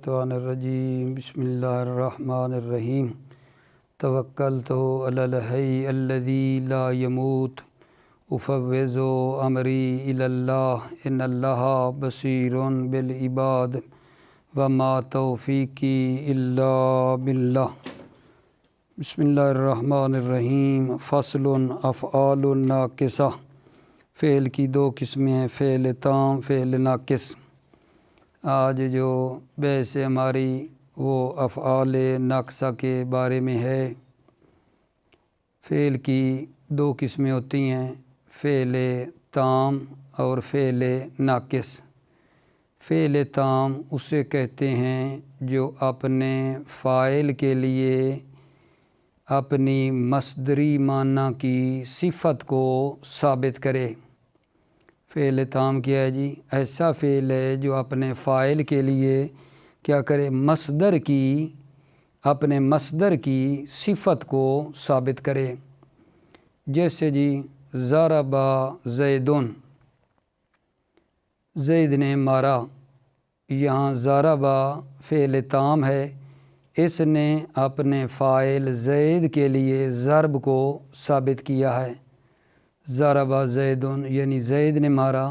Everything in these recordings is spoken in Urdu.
الشیطان الرجیم بسم اللہ الرحمن الرحیم توکلت علی الحی الذی لا یموت افوض امری الی اللہ ان اللہ بصیر بالعباد وما توفیقی الا باللہ۔ بسم اللہ الرحمن الرحیم۔ فصل افعال ناقصہ، فعل کی دو قسمیں ہیں، فعل تام، فعل ناقص۔ آج جو بحث ہماری وہ افعال ناقصہ کے بارے میں ہے۔ فعل کی دو قسمیں ہوتی ہیں، فعل تام اور فعل ناقص۔ فعل تام اسے کہتے ہیں جو اپنے فاعل کے لیے اپنی مصدری معنی کی صفت کو ثابت کرے۔ فعل تام کیا ہے جی؟ ایسا فعل ہے جو اپنے فاعل کے لیے کیا کرے؟ اپنے مصدر کی صفت کو ثابت کرے۔ جیسے جی ضرب زیدن، زید نے مارا۔ یہاں ضرب فعل تام ہے، اس نے اپنے فاعل زید کے لیے ضرب کو ثابت کیا ہے۔ ضرب زیدن یعنی زید نے مارا،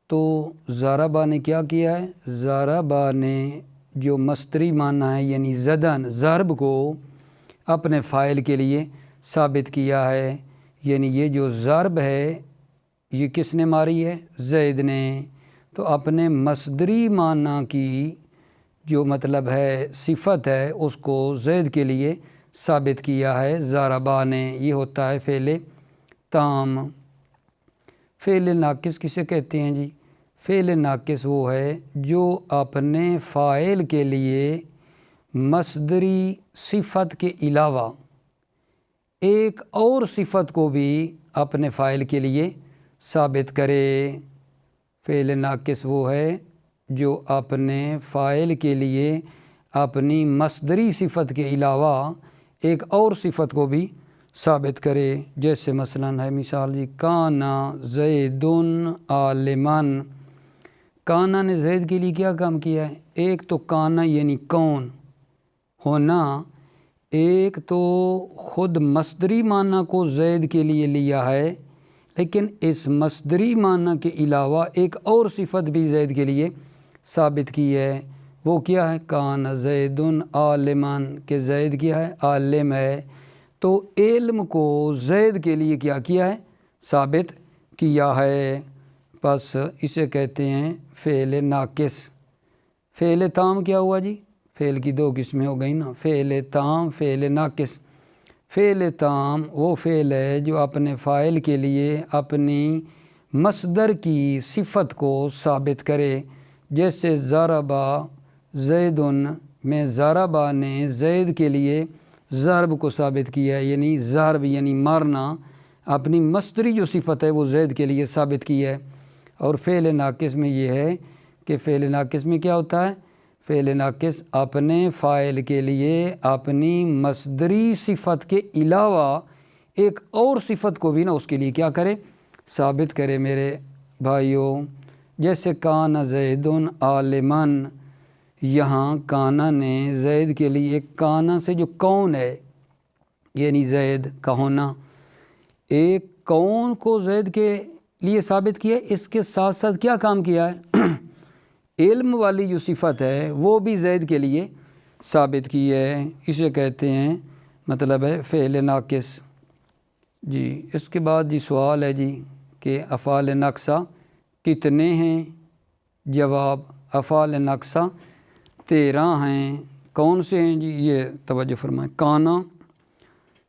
تو ضربہ نے کیا کیا ہے؟ ضربہ نے جو مصدری معنی ہے یعنی زدن، ضرب کو اپنے فاعل کے لیے ثابت کیا ہے۔ یعنی یہ جو ضرب ہے یہ کس نے ماری ہے؟ زید نے۔ تو اپنے مصدری معنی کی جو مطلب ہے صفت ہے اس کو زید کے لیے ثابت کیا ہے ضربہ نے۔ یہ ہوتا ہے فعل تام۔ فعل ناقص کسے کہتے ہیں جی؟ فعل ناقص وہ ہے جو اپنے فاعل کے لیے مصدری صفت کے علاوہ ایک اور صفت کو بھی اپنے فاعل کے لیے ثابت کرے۔ فعل ناقص وہ ہے جو اپنے فاعل کے لیے اپنی مصدری صفت کے علاوہ ایک اور صفت کو بھی ثابت کرے۔ جیسے مثلاً ہے مثال جی کانا زیدن عالمن۔ کانا نے زید کے لیے کیا کام کیا ہے؟ ایک تو کانا یعنی کون ہونا، ایک تو خود مصدری معنی کو زید کے لیے لیا ہے، لیکن اس مصدری معنی کے علاوہ ایک اور صفت بھی زید کے لیے ثابت کی ہے۔ وہ کیا ہے؟ کانا زیدن عالمن، کہ زید کیا ہے؟ عالم ہے۔ تو علم کو زید کے لیے کیا کیا ہے؟ ثابت کیا ہے۔ بس اسے کہتے ہیں فعل ناقص۔ فعل تام کیا ہوا جی؟ فعل کی دو قسمیں ہو گئی نا، فعل تام، فعل ناقص۔ فعل تام وہ فعل ہے جو اپنے فاعل کے لیے اپنی مصدر کی صفت کو ثابت کرے۔ جیسے ضرب زیدن میں ضربہ نے زید کے لیے ضرب کو ثابت کیا ہے، یعنی ضرب یعنی مارنا، اپنی مصدری جو صفت ہے وہ زید کے لیے ثابت کی ہے۔ اور فعل ناقص میں یہ ہے کہ فعل ناقص میں کیا ہوتا ہے؟ فعل ناقص اپنے فاعل کے لیے اپنی مصدری صفت کے علاوہ ایک اور صفت کو بھی نا اس کے لیے کیا کرے؟ ثابت کرے میرے بھائیوں۔ جیسے کانا زیدن عالمن، یہاں کانا نے زید کے لیے کانا سے جو کون ہے یعنی زید کا ہونا، ایک کون کو زید کے لیے ثابت کیا، اس کے ساتھ ساتھ کیا کام کیا ہے؟ علم والی جو صفت ہے وہ بھی زید کے لیے ثابت کی ہے۔ اسے کہتے ہیں مطلب ہے فعل ناقص جی۔ اس کے بعد جی سوال ہے جی کہ افعال ناقصہ کتنے ہیں؟ جواب افعال ناقصہ 13 ہیں۔ کون سے ہیں جی؟ یہ توجہ فرمائیں۔ کانا،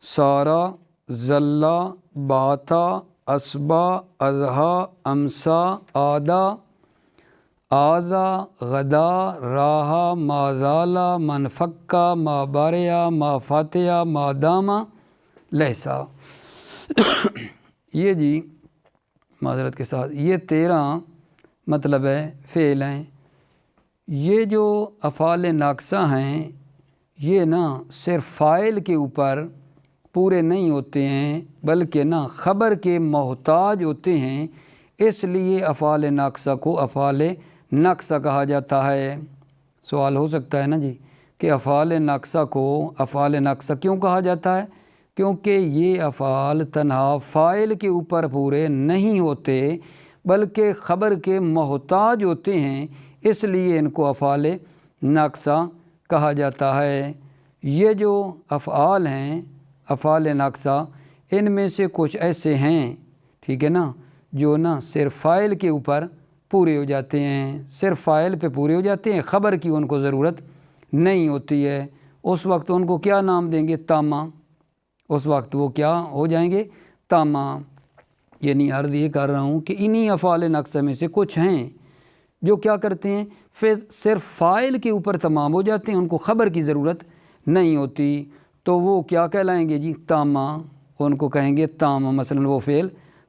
سارا، ظلا، باتا، اسبا، اضحا، امسا، آدا، آذا، غدا، راہا، ما زالا، من فکا، ما باریا، ما فاتیا، ما داما، لہسا۔ یہ جی معذرت کے ساتھ یہ 13 مطلب ہے فعل ہیں۔ یہ جو افعال ناقصہ ہیں یہ نا صرف فاعل کے اوپر پورے نہیں ہوتے ہیں بلکہ نا خبر کے محتاج ہوتے ہیں، اس لیے افعال ناقصہ کو افعال ناقصہ کہا جاتا ہے۔ سوال ہو سکتا ہے نا جی کہ افعال ناقصہ کو افعال ناقصہ کیوں کہا جاتا ہے؟ کیونکہ یہ افعال تنہا فاعل کے اوپر پورے نہیں ہوتے بلکہ خبر کے محتاج ہوتے ہیں، اس لیے ان کو افعال ناقصہ کہا جاتا ہے۔ یہ جو افعال ہیں افعال ناقصہ، ان میں سے کچھ ایسے ہیں، ٹھیک ہے نا، جو نا صرف فاعل کے اوپر پورے ہو جاتے ہیں، صرف فاعل پہ پورے ہو جاتے ہیں، خبر کی ان کو ضرورت نہیں ہوتی ہے۔ اس وقت ان کو کیا نام دیں گے؟ تامہ۔ اس وقت وہ کیا ہو جائیں گے؟ تامہ۔ یعنی عرض یہ کر رہا ہوں کہ انہی افعال ناقصہ میں سے کچھ ہیں جو کیا کرتے ہیں، پھر صرف فاعل کے اوپر تمام ہو جاتے ہیں، ان کو خبر کی ضرورت نہیں ہوتی، تو وہ کیا کہلائیں گے جی؟ تامہ۔ ان کو کہیں گے تامہ، مثلا وہ فعل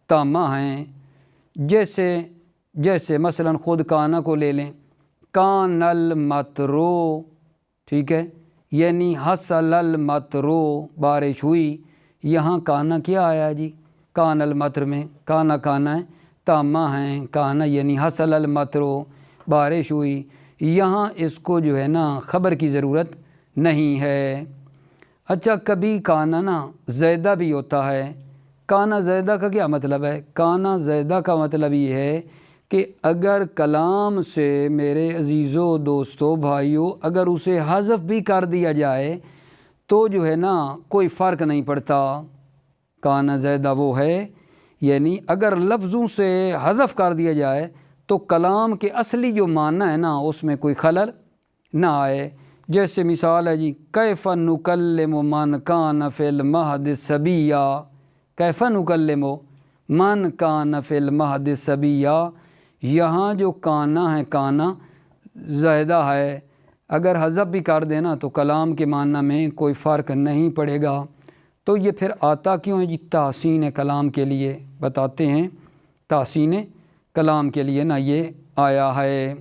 تامہ ہیں۔ جیسے مثلا خود کانا کو لے لیں، کان المطرو، ٹھیک ہے، یعنی حصل المطرو، بارش ہوئی۔ یہاں کانا کیا آیا جی؟ کان المطر میں کانا ہے، تامہ ہیں، کانا یعنی حصل المطرو، بارش ہوئی۔ یہاں اس کو جو ہے نا خبر کی ضرورت نہیں ہے۔ اچھا، کبھی کانا نا زیدہ بھی ہوتا ہے۔ کانا زیدہ کا کیا مطلب ہے؟ کانا زیدہ کا مطلب یہ ہے کہ اگر کلام سے میرے عزیزو دوستو بھائیو اگر اسے حذف بھی کر دیا جائے تو جو ہے نا کوئی فرق نہیں پڑتا۔ کانا زیدہ وہ ہے، یعنی اگر لفظوں سے حذف کر دیا جائے تو کلام کے اصلی جو معنی ہے نا اس میں کوئی خلل نہ آئے۔ جیسے مثال ہے جی، کیف نکلم من کان فی المہد صبیا، کیف نکلم من کان فی المہد صبیا۔ یہاں جو کانا ہے، کانا زائدہ ہے، اگر حذف بھی کر دینا تو کلام کے معنی میں کوئی فرق نہیں پڑے گا۔ تو یہ پھر آتا کیوں ہے جی؟ تحسین کلام کے لیے بتاتے ہیں، تحسین کلام کے لیے نا یہ آیا ہے،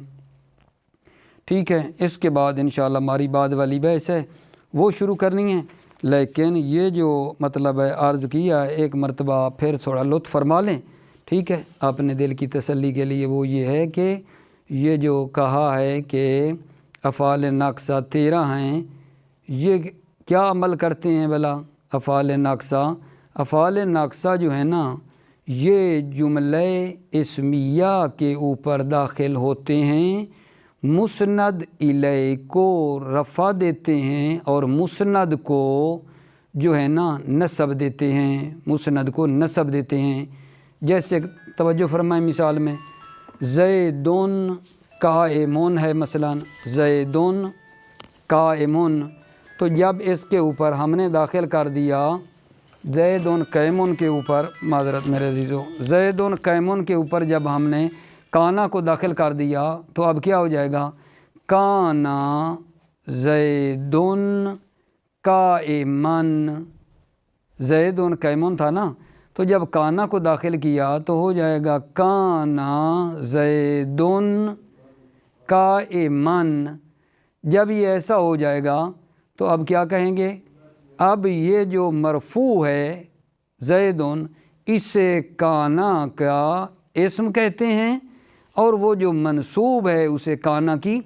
ٹھیک ہے۔ اس کے بعد انشاءاللہ ہماری بعد والی بحث ہے وہ شروع کرنی ہے، لیکن یہ جو مطلب ہے عرض کیا ہے ایک مرتبہ پھر تھوڑا لطف فرما لیں، ٹھیک ہے، اپنے دل کی تسلی کے لیے۔ وہ یہ ہے کہ یہ جو کہا ہے کہ افعال ناقصہ 13 ہیں، یہ کیا عمل کرتے ہیں بھلا افعال ناقصہ؟ افعال ناقصہ جو ہے نا یہ جملہ اسمیہ کے اوپر داخل ہوتے ہیں، مسند الیہ کو رفع دیتے ہیں اور مسند کو جو ہے نا نصب دیتے ہیں، مسند کو نصب دیتے ہیں۔ جیسے توجہ فرمائیں، مثال میں زیدن قائمون ہے، مثلا زیدن قائمون، تو جب اس کے اوپر ہم نے داخل کر دیا زیدن قائمون کے اوپر، معذرت میرے عزیزو، زیدن قائمون کے اوپر جب ہم نے کانا کو داخل کر دیا تو اب کیا ہو جائے گا؟ کانا زیدن قائمن، زیدن قائمون تھا نا، تو جب کانا کو داخل کیا تو ہو جائے گا کانا زیدن قائمن۔ جب یہ ایسا ہو جائے گا تو اب کیا کہیں گے؟ اب یہ جو مرفوع ہے زیدن، اسے کانا کا اسم کہتے ہیں اور وہ جو منصوب ہے اسے کانا کی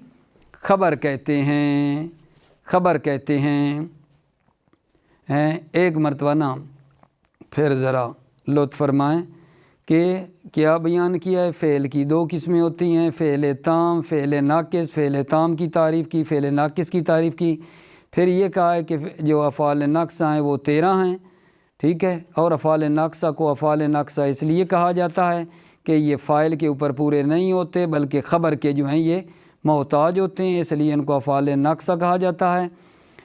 خبر کہتے ہیں، خبر کہتے ہیں۔ ایک مرتبہ نا پھر ذرا لطف فرمائیں کہ کیا بیان کیا ہے؟ فعل کی 2 قسمیں ہوتی ہیں، فعل تام، فعل ناقص۔ فعل تام کی تعریف کی، فعل ناقص کی تعریف کی، پھر یہ کہا ہے کہ جو افعال ناقصہ ہیں وہ 13 ہیں، ٹھیک ہے، اور افعال ناقصہ کو افعال ناقصہ اس لیے کہا جاتا ہے کہ یہ فاعل کے اوپر پورے نہیں ہوتے بلکہ خبر کے جو ہیں یہ محتاج ہوتے ہیں، اس لیے ان کو افعال ناقصہ کہا جاتا ہے۔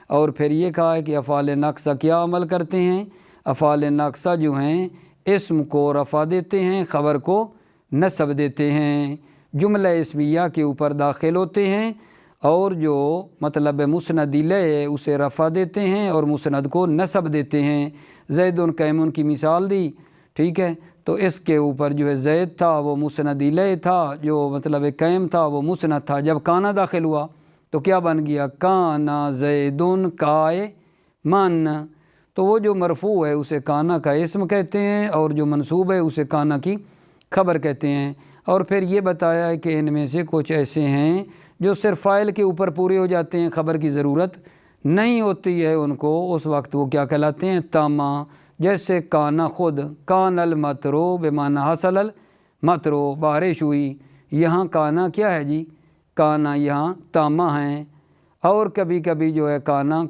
اور پھر یہ کہا ہے کہ افعال ناقصہ کیا عمل کرتے ہیں؟ افعال ناقصہ جو ہیں اسم کو رفع دیتے ہیں، خبر کو نصب دیتے ہیں، جملہ اسمیہ کے اوپر داخل ہوتے ہیں، اور جو مطلب مسند الیہ اسے رفع دیتے ہیں اور مسند کو نصب دیتے ہیں۔ زیدن قائمون کی مثال دی، ٹھیک ہے، تو اس کے اوپر جو ہے زید تھا وہ مسند الیہ تھا، جو مطلب قائم تھا وہ مسند تھا۔ جب کانا داخل ہوا تو کیا بن گیا؟ کانا زیدن قائمن۔ تو وہ جو مرفوع ہے اسے کانا کا اسم کہتے ہیں اور جو منصوب ہے اسے کانا کی خبر کہتے ہیں۔ اور پھر یہ بتایا ہے کہ ان میں سے کچھ ایسے ہیں جو صرف فاعل کے اوپر پورے ہو جاتے ہیں، خبر کی ضرورت نہیں ہوتی ہے ان کو، اس وقت وہ کیا کہلاتے ہیں؟ تامہ۔ جیسے کانا خود، کان المطرو بمعنی حصل المطرو، بارش ہوئی۔ یہاں کانا کیا ہے جی؟ کانا یہاں تامہ ہیں۔ اور کبھی کبھی جو ہے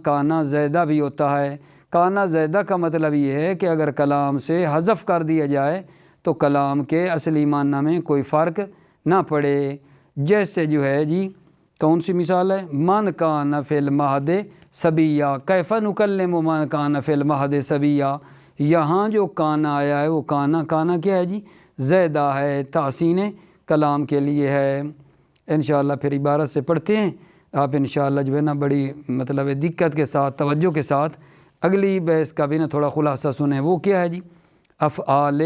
کانا زیدہ بھی ہوتا ہے۔ کانا زیدہ کا مطلب یہ ہے کہ اگر کلام سے حذف کر دیا جائے تو کلام کے اصلی معنی میں کوئی فرق نہ پڑے۔ جیسے جو ہے جی کون سی مثال ہے؟ من کان فی المہد صبیہ کیف نکلم من کان فی المہد صبیہ۔ یہاں جو کانا آیا ہے وہ کانا کیا ہے جی؟ زیدہ ہے، تحسین کلام کے لیے ہے۔ انشاءاللہ پھر عبارت سے پڑھتے ہیں، آپ انشاءاللہ جو ہے نا بڑی مطلب دقت کے ساتھ، توجہ کے ساتھ اگلی بحث کا بھی نا تھوڑا خلاصہ سنیں۔ وہ کیا ہے جی؟ افعال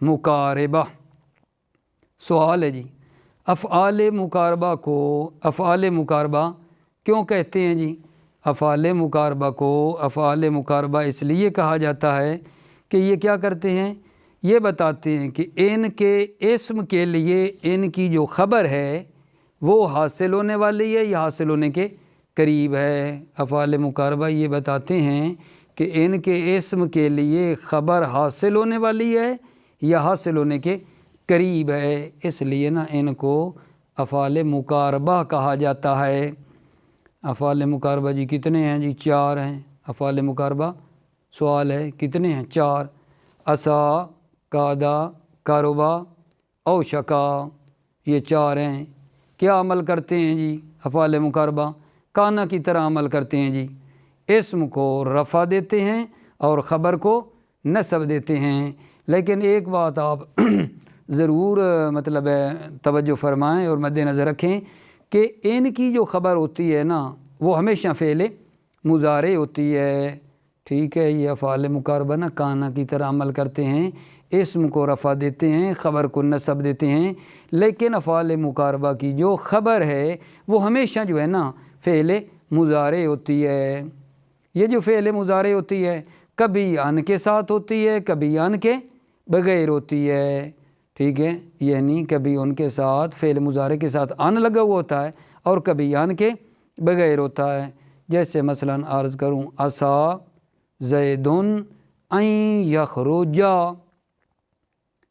مقاربہ۔ سوال ہے جی، افعال مقاربہ کیوں کہتے ہیں جی؟ افعال مقاربہ کو افعال مقاربہ اس لیے کہا جاتا ہے کہ یہ کیا کرتے ہیں؟ یہ بتاتے ہیں کہ ان کے اسم کے لیے ان کی جو خبر ہے وہ حاصل ہونے والی ہے یا حاصل ہونے کے قریب ہے۔ افعال مقاربہ یہ بتاتے ہیں کہ ان کے اسم کے لیے خبر حاصل ہونے والی ہے یا حاصل ہونے کے قریب ہے، اس لیے نا ان کو افعال مقاربہ کہا جاتا ہے۔ افعال مقاربہ جی کتنے ہیں جی؟ 4 ہیں افعال مقاربہ۔ سوال ہے کتنے ہیں؟ 4۔ عصا، قادا، قربا، اوشکا، یہ 4 ہیں۔ کیا عمل کرتے ہیں جی افعال مقاربہ؟ کانا کی طرح عمل کرتے ہیں جی، اسم کو رفع دیتے ہیں اور خبر کو نصب دیتے ہیں۔ لیکن ایک بات آپ ضرور مطلب توجہ فرمائیں اور مد نظر رکھیں کہ ان کی جو خبر ہوتی ہے نا وہ ہمیشہ فعل مضارع ہوتی ہے، ٹھیک ہے؟ یہ افعال مقاربہ نا کانا کی طرح عمل کرتے ہیں، اسم کو رفع دیتے ہیں، خبر کو نصب دیتے ہیں، لیکن افعال مقاربہ کی جو خبر ہے وہ ہمیشہ جو ہے نا فعل مضارع ہوتی ہے۔ یہ جو فعل مضارع ہوتی ہے کبھی ان کے ساتھ ہوتی ہے، کبھی ان کے بغیر ہوتی ہے، ٹھیک ہے؟ یعنی کبھی ان کے ساتھ فعل مضارع کے ساتھ ان لگا ہوا ہوتا ہے اور کبھی ان کے بغیر ہوتا ہے۔ جیسے مثلا عرض کروں عصا زید ان یخرجا،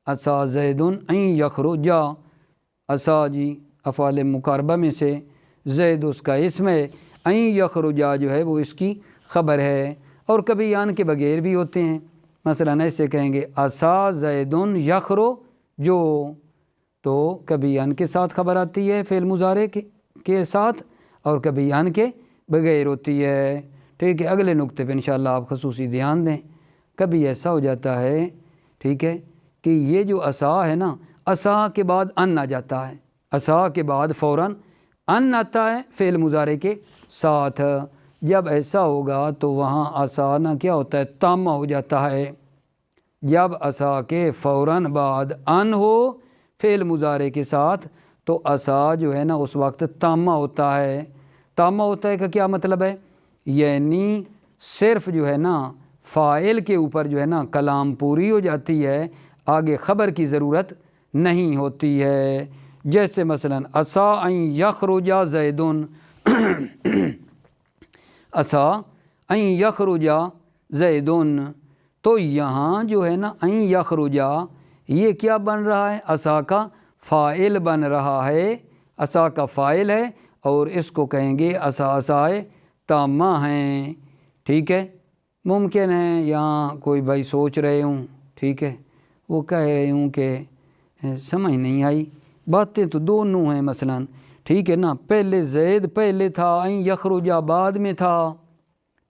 عصا زید ان یخرجا، عصا جی افعال مقاربہ میں سے، زید اس کا اسم ہے، ان یخرجا جو ہے وہ اس کی خبر ہے، اور کبھی ان کے بغیر بھی ہوتے ہیں۔ مثلا ایسے کہیں گے عصا زید یخرجو، تو کبھی ان کے ساتھ خبر آتی ہے فعل مضارع کے ساتھ اور کبھی ان کے بغیر ہوتی ہے، ٹھیک ہے؟ اگلے نقطے پہ انشاءاللہ آپ خصوصی دھیان دیں۔ کبھی ایسا ہو جاتا ہے، ٹھیک ہے، کہ یہ جو عصا ہے نا، عصا کے بعد ان آ جاتا ہے، عصا کے بعد فوراً ان آتا ہے فعل مضارع کے ساتھ۔ جب ایسا ہوگا تو وہاں عصا نا کیا ہوتا ہے؟ تامہ ہو جاتا ہے۔ جب عصا کے فوراً بعد ان ہو فعل مضارع کے ساتھ تو عصا جو ہے نا اس وقت تامہ ہوتا ہے۔ تامہ ہوتا ہے کا کیا مطلب ہے؟ یعنی صرف جو ہے نا فاعل کے اوپر جو ہے نا کلام پوری ہو جاتی ہے، آگے خبر کی ضرورت نہیں ہوتی ہے۔ جیسے مثلا عصا ان یخرجا زیدن، عصا ان یخرجا زیدن، تو یہاں جو ہے نا ان یخرجا یہ کیا بن رہا ہے؟ عصا کا فاعل بن رہا ہے، عصا کا فاعل ہے اور اس کو کہیں گے عصا عصائے تامہ ہیں، ٹھیک ہے؟ ممکن ہے یہاں کوئی بھائی سوچ رہے ہوں، ٹھیک ہے، وہ کہہ رہے ہوں کہ سمجھ نہیں آئی، باتیں تو دونوں ہیں مثلا، ٹھیک ہے نا؟ پہلے زید پہلے تھا، ان یخرجا بعد میں تھا،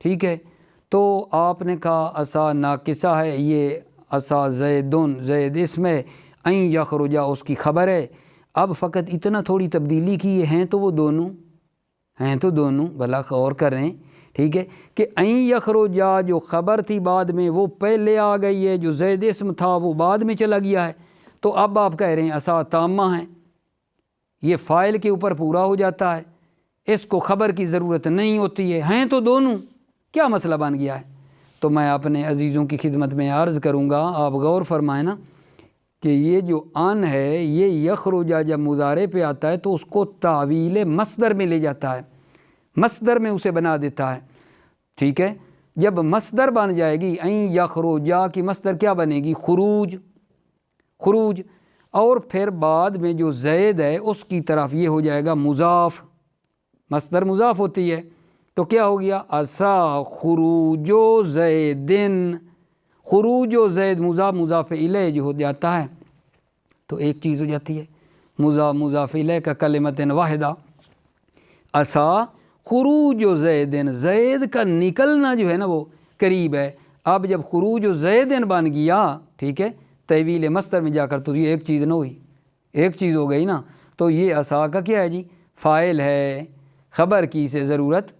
ٹھیک ہے؟ تو آپ نے کہا عصا ناقصہ ہے، یہ عصا زیدن، زید اسم ہے، ان یخرجا اس کی خبر ہے۔ اب فقط اتنا تھوڑی تبدیلی کی ہیں تو وہ دونوں ہیں، تو دونوں بھلا غور کریں، ٹھیک ہے؟ کہ ان یخرجا جو خبر تھی بعد میں وہ پہلے آ گئی ہے، جو زید اسم تھا وہ بعد میں چلا گیا ہے، تو اب آپ کہہ رہے ہیں عصا تامہ ہیں، یہ فاعل کے اوپر پورا ہو جاتا ہے، اس کو خبر کی ضرورت نہیں ہوتی ہے، ہیں تو دونوں، کیا مسئلہ بن گیا ہے؟ تو میں اپنے عزیزوں کی خدمت میں عرض کروں گا، آپ غور فرمائیں نا کہ یہ جو ان ہے یہ یخرجا جب مضارع پہ آتا ہے تو اس کو تعویل مصدر میں لے جاتا ہے، مصدر میں اسے بنا دیتا ہے، ٹھیک ہے۔ جب مصدر بن جائے گی این یخرجا کی مصدر کیا بنے گی؟ خروج، خروج، اور پھر بعد میں جو زید ہے اس کی طرف یہ ہو جائے گا مضاف، مصدر مضاف ہوتی ہے تو کیا ہو گیا؟ عسا خروج و زیدن، خروج و زید مضاف مضاف الیہ جو ہو جاتا ہے تو ایک چیز ہو جاتی ہے، مضاف مضاف الیہ کا کلمۃ واحدہ۔ عسا خروج و زیدن، زید کا نکلنا جو ہے نا وہ قریب ہے۔ اب جب خروج و زیدن بن گیا، ٹھیک ہے، طویل مصدر میں جا کر تو یہ ایک چیز نہ ہوئی، ایک چیز ہو گئی نا، تو یہ عسا کا کیا ہے جی؟ فاعل ہے، خبر کی سے ضرورت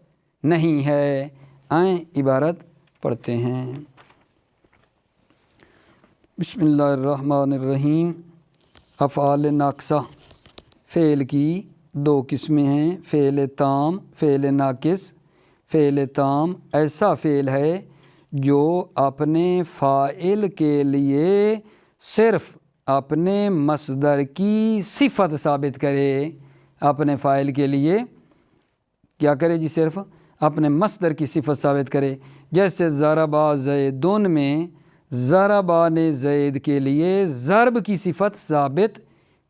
نہیں ہے۔ آئیں عبارت پڑھتے ہیں۔ بسم اللہ الرحمن الرحیم۔ افعال ناقصہ، فعل کی دو قسمیں ہیں، فعل تام، فعل ناقص۔ فعل تام ایسا فعل ہے جو اپنے فاعل کے لیے صرف اپنے مصدر کی صفت ثابت کرے، اپنے فاعل کے لیے کیا کرے جی؟ صرف اپنے مصدر کی صفت ثابت کرے۔ جیسے ضربا زیدن میں ضربا نے زید کے لیے ضرب کی صفت ثابت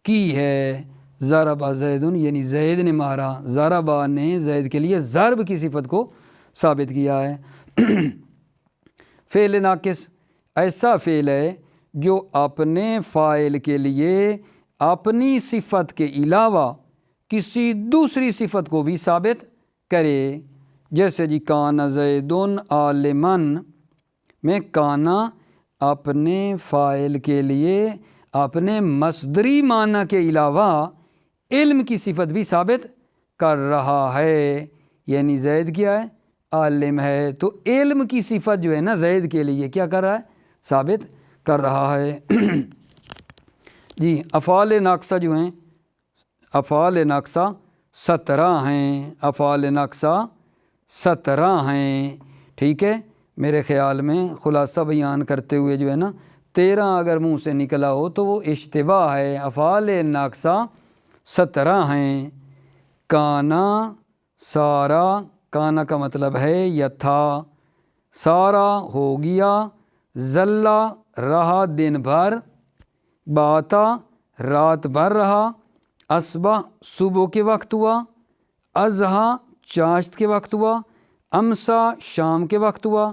کی ہے، ضربا زیدن یعنی زید نے مارا، ضربا نے زید کے لیے ضرب کی صفت کو ثابت کیا ہے۔ فعل ناقص ایسا فعل ہے جو اپنے فاعل کے لیے اپنی صفت کے علاوہ کسی دوسری صفت کو بھی ثابت کرے۔ جیسے جی کان زیدن عالمن میں کانا اپنے فاعل کے لیے اپنے مصدری معنی کے علاوہ علم کی صفت بھی ثابت کر رہا ہے، یعنی زید کیا ہے؟ عالم ہے، تو علم کی صفت جو ہے نا زید کے لیے کیا کر رہا ہے؟ ثابت کر رہا ہے۔ جی افعال ناقصہ جو ہیں، افعال ناقصہ 17 ہیں، افعال ناقصہ 17 ہیں، ٹھیک ہے۔ میرے خیال میں خلاصہ بیان کرتے ہوئے جو ہے نا 13 اگر منہ سے نکلا ہو تو وہ اشتباہ ہے۔ افعال ناقصہ 17 ہیں۔ کانا، سارا، کانا کا مطلب ہے یا تھا، سارا ہو گیا، زلہ رہا دن بھر، باتا رات بھر رہا، اصبح صبح کے وقت ہوا، اضحیٰ چاشت کے وقت ہوا، امسا شام کے وقت ہوا،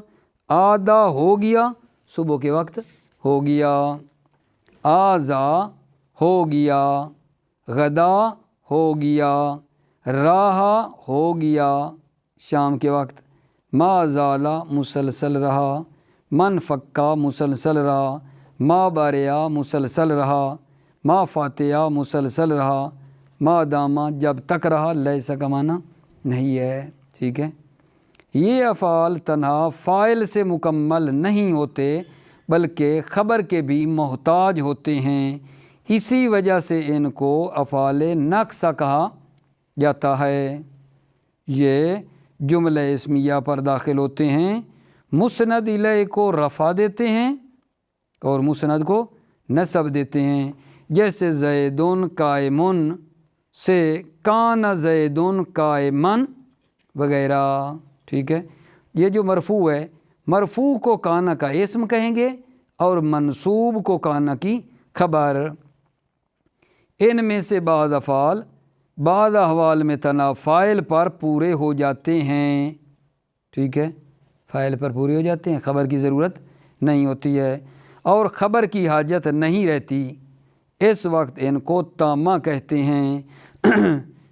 آدھا ہو گیا صبح کے وقت ہو گیا، آزا ہو گیا، غدا ہو گیا، راہا ہو گیا شام کے وقت، ما زالا مسلسل رہا، من فکا مسلسل رہا، ما باریا مسلسل رہا، ما فاتحہ مسلسل رہا، ما داما جب تک رہا، لیسا کا معنی نہیں ہے، ٹھیک ہے۔ یہ افعال تنہا فاعل سے مکمل نہیں ہوتے بلکہ خبر کے بھی محتاج ہوتے ہیں، اسی وجہ سے ان کو افعال ناقصہ کہا جاتا ہے۔ یہ جملہ اسمیہ پر داخل ہوتے ہیں، مسند الیہ کو رفع دیتے ہیں اور مسند کو نصب دیتے ہیں۔ جیسے زیدن قائمن سے کان زیدن قائمن وغیرہ، ٹھیک ہے۔ یہ جو مرفوع ہے، مرفوع کو کانا کا اسم کہیں گے اور منصوب کو کانا کی خبر۔ ان میں سے بعض افعال بعض احوال میں تنہا فاعل پر پورے ہو جاتے ہیں، ٹھیک ہے، فاعل پر پورے ہو جاتے ہیں، خبر کی ضرورت نہیں ہوتی ہے اور خبر کی حاجت نہیں رہتی، اس وقت ان کو تامہ کہتے ہیں۔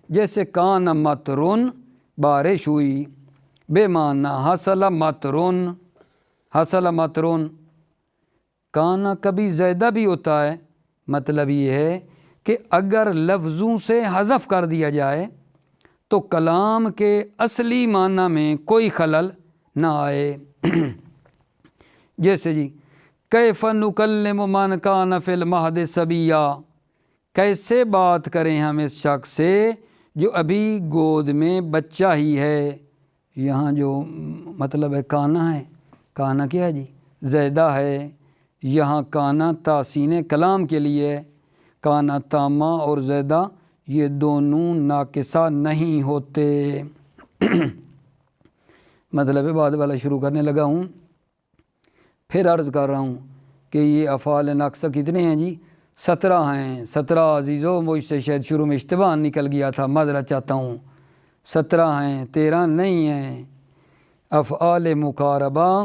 جیسے کان مطرن بارش ہوئی، بے معنی حصل مطرن، حصل مطرن، کانا کبھی زیادہ بھی ہوتا ہے، مطلب یہ ہے کہ اگر لفظوں سے حذف کر دیا جائے تو کلام کے اصلی معنی میں کوئی خلل نہ آئے۔ جیسے جی کیف نکلم من کان فی المہد صبیا، کیسے بات کریں ہم اس شخص سے جو ابھی گود میں بچہ ہی ہے۔ یہاں جو مطلب ہے کانا ہے، کانا کیا ہے جی؟ زیدہ ہے، یہاں کانا تحسین کلام کے لیے ہے۔ کانا تامہ اور زیدہ یہ دونوں ناقصہ نہیں ہوتے۔ مطلب بعد والا شروع کرنے لگا ہوں، پھر عرض کر رہا ہوں کہ یہ افعال ناقصہ کتنے ہیں جی؟ 17 ہیں۔ 17 عزیزو، مجھ سے شاید شروع میں اشتباہ نکل گیا تھا، معذرت چاہتا ہوں۔ 17 ہیں، 13 نہیں ہیں۔ افعال مقاربہ،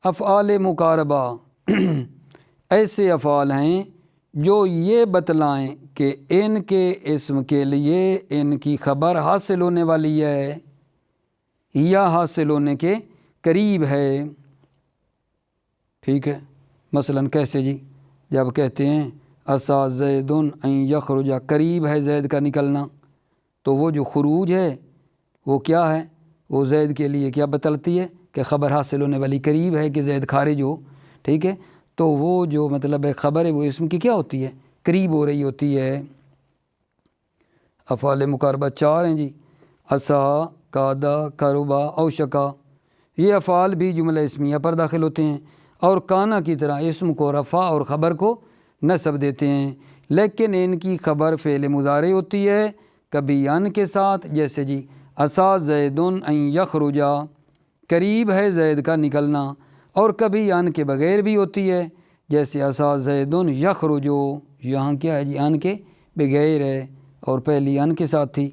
افعال مقاربہ ایسے افعال ہیں جو یہ بتلائیں کہ ان کے اسم کے لیے ان کی خبر حاصل ہونے والی ہے یا حاصل ہونے کے قریب ہے۔ ٹھیک ہے، مثلا کیسے جی؟ جب کہتے ہیں عسیٰ زید ان یخرج، قریب ہے زید کا نکلنا، تو وہ جو خروج ہے وہ کیا ہے؟ وہ زید کے لیے کیا بتلتی ہے؟ کہ خبر حاصل ہونے والی، قریب ہے کہ زید خارج ہو۔ ٹھیک ہے، تو وہ جو مطلب ہے خبر ہے وہ اسم کی کیا ہوتی ہے؟ قریب ہو رہی ہوتی ہے۔ افعال مقاربہ 4 ہیں جی، عسیٰ، کادا، قربا، اوشکا، یہ افعال بھی جملہ اسمیہ پر داخل ہوتے ہیں اور کانا کی طرح اسم کو رفع اور خبر کو نصب دیتے ہیں، لیکن ان کی خبر فعل مضارع ہوتی ہے، کبھی ان کے ساتھ، جیسے جی عسیٰ زید ان یخرج، قریب ہے زید کا نکلنا، اور کبھی ان کے بغیر بھی ہوتی ہے، جیسے عسیٰ زید یخرج، یہاں کیا ہے جی؟ ان کے بغیر ہے اور پہلی ان کے ساتھ تھی۔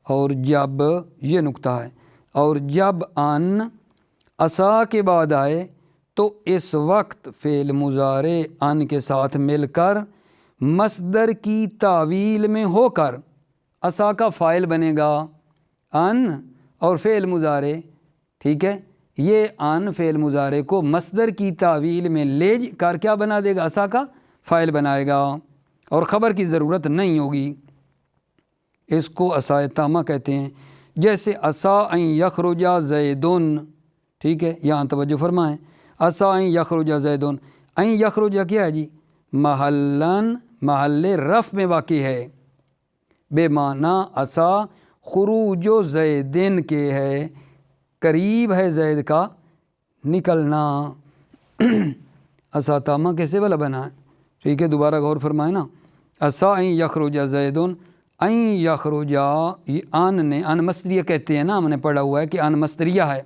اور جب، یہ نقطہ ہے، اور جب ان عسیٰ کے بعد آئے تو اس وقت فعل مضارع ان کے ساتھ مل کر مصدر کی تعویل میں ہو کر عسیٰ کا فاعل بنے گا۔ ان اور فعل مضارع، ٹھیک ہے، یہ ان فعل مضارع کو مصدر کی تعویل میں لے کر کیا بنا دے گا؟ عسیٰ کا فاعل بنائے گا اور خبر کی ضرورت نہیں ہوگی۔ اس کو عسیٰ تامہ کہتے ہیں، جیسے عسیٰ ان یخرج زیدن۔ ٹھیک ہے، یہاں توجہ فرمائیں، عسیٰ ان یخرج زیدن، ان یخرج کیا ہے جی؟ محلن، محل رفع میں واقع ہے، بے معنی عسیٰ خروج زیدن کے ہے، قریب ہے زید کا نکلنا۔ عسیٰ تامہ کیسے والا بنا ہے؟ ٹھیک ہے، دوبارہ غور فرمائیں نا، عسیٰ ان یخرج زیدن، ان یخرج، یہ ان نے، ان مصدریہ کہتے ہیں نا، ہم نے پڑھا ہوا ہے کہ ان مصدریہ ہے،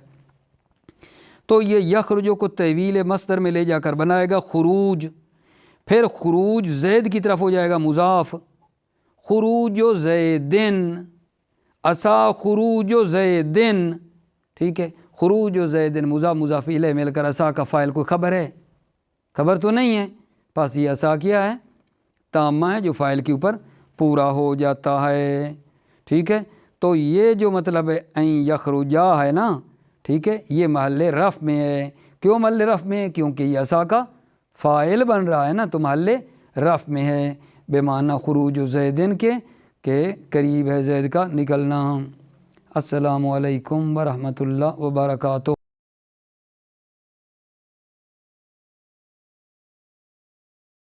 تو یہ یخرجو کو تحویل مصدر میں لے جا کر بنائے گا خروج، پھر خروج زید کی طرف ہو جائے گا مضاف، خروج زیدن، عسیٰ خروج زیدن۔ ٹھیک ہے، خروج زیدن مضاف مضاف الیہ مل کر عسیٰ کا فاعل کوئی خبر ہے؟ خبر تو نہیں ہے، پس یہ عسیٰ کیا ہے؟ تامہ ہے جو فاعل کے اوپر پورا ہو جاتا ہے۔ ٹھیک ہے، تو یہ جو مطلب ہے ان یخرجا ہے نا، ٹھیک ہے، یہ محل رفع میں ہے۔ کیوں محل رفع میں ہے؟ کیونکہ یہ عسیٰ کا فاعل بن رہا ہے نا، تو محل رفع میں ہے، بے معنی خروج زیدن کے کہ قریب ہے زید کا نکلنا۔ السلام علیکم ورحمۃ اللہ وبرکاتہ۔